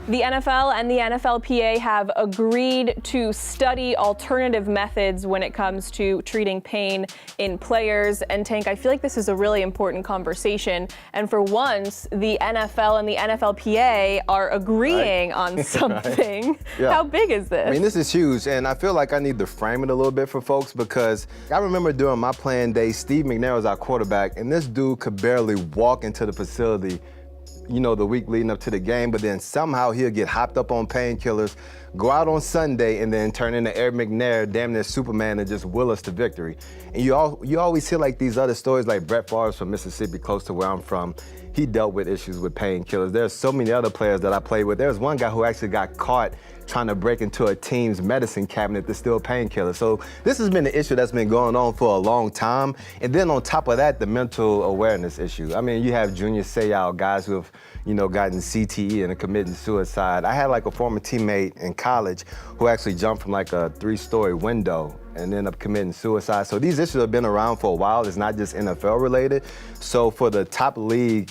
The NFL and the NFLPA have agreed to study alternative methods when it comes to treating pain in players. And Tank, I feel like this is a really important conversation. And for once, the NFL and the NFLPA are agreeing on something. Right. Yeah. How big is this? I mean, this is huge, and I feel like I need to frame it a little bit for folks because I remember during my playing days, Steve McNair was our quarterback, and this dude could barely walk into the facility, you know, the week leading up to the game, but then somehow he'll get hopped up on painkillers, go out on Sunday, and then turn into Eric McNair, damn near Superman, and just will us to victory. And you always hear like these other stories, like Brett Favre from Mississippi, close to where I'm from. He dealt with issues with painkillers. There's so many other players that I played with. There's one guy who actually got caught trying to break into a team's medicine cabinet to steal painkillers. So this has been an issue that's been going on for a long time. And then on top of that, the mental awareness issue. I mean, you have Junior Seau, guys who have, you know, gotten CTE and are committing suicide. I had like a former teammate in college who actually jumped from like a 3-story window and ended up committing suicide. So these issues have been around for a while. It's not just NFL related. So for the top league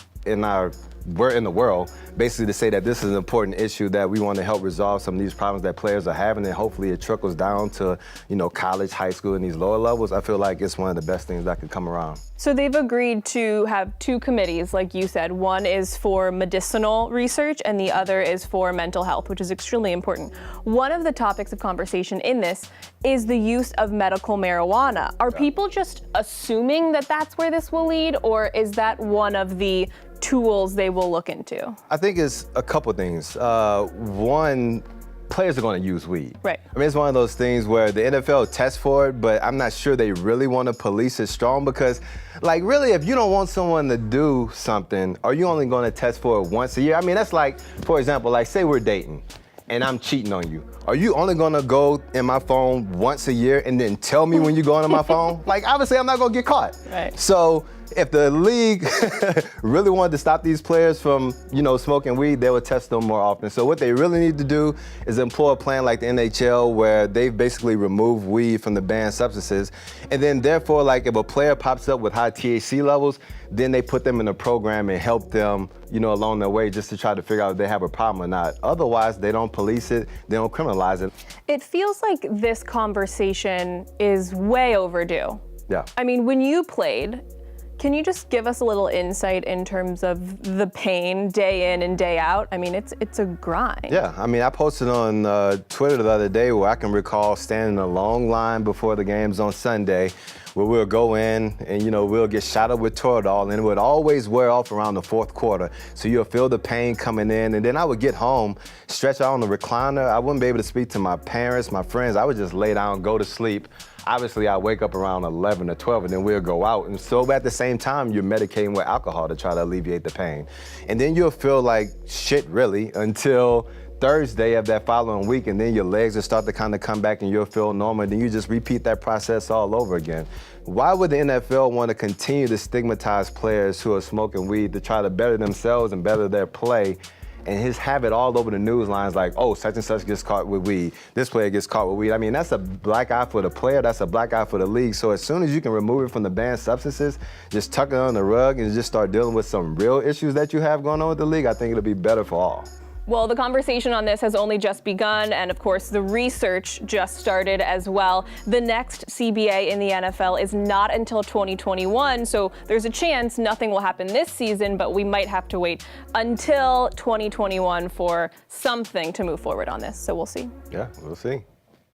we're in the world, basically to say that this is an important issue that we want to help resolve some of these problems that players are having, and hopefully it trickles down to, you know, college, high school, and these lower levels. I feel like it's one of the best things that could come around. So they've agreed to have 2 committees, like you said. One is for medicinal research and the other is for mental health, which is extremely important. One of the topics of conversation in this is the use of medical marijuana. Are people just assuming that that's where this will lead, or is that one of the tools they will look into? I think it's a couple things. One, players are going to use weed. Right. I mean, it's one of those things where the NFL tests for it, but I'm not sure they really want to police it strong because, like, really, if you don't want someone to do something, are you only going to test for it once a year? I mean, that's like, for example, like, say we're dating and I'm cheating on you. Are you only gonna go in my phone once a year and then tell me when you go into my phone? Like, obviously I'm not gonna get caught. Right. So if the league really wanted to stop these players from, you know, smoking weed, they would test them more often. So what they really need to do is employ a plan like the NHL where they've basically removed weed from the banned substances. And then therefore, like if a player pops up with high THC levels, then they put them in a program and help them, you know, along their way just to try to figure out if they have a problem or not. Otherwise, they don't police it, they don't criminalize it. It feels like this conversation is way overdue. Yeah. I mean, when you played, can you just give us a little insight in terms of the pain day in and day out? I mean, it's a grind. Yeah, I mean, I posted on Twitter the other day where I can recall standing in a long line before the games on Sunday where we'll go in and, you know, we'll get shot up with Toradol, and it would always wear off around the 4th quarter. So you'll feel the pain coming in, and then I would get home, stretch out on the recliner. I wouldn't be able to speak to my parents, my friends. I would just lay down, go to sleep. Obviously, I wake up around 11 or 12, and then we'll go out. And so at the same time, you're medicating with alcohol to try to alleviate the pain. And then you'll feel like shit, really, until Thursday of that following week, and then your legs will start to kind of come back and you'll feel normal, and then you just repeat that process all over again. Why would the NFL want to continue to stigmatize players who are smoking weed to try to better themselves and better their play, and just have it all over the news lines like, oh, such and such gets caught with weed, this player gets caught with weed? I mean, that's a black eye for the player, that's a black eye for the league. So as soon as you can remove it from the banned substances, just tuck it on the rug and just start dealing with some real issues that you have going on with the league, I think it'll be better for all. Well, the conversation on this has only just begun, and of course, the research just started as well. The next CBA in the NFL is not until 2021, so there's a chance nothing will happen this season, but we might have to wait until 2021 for something to move forward on this, so we'll see. Yeah, we'll see.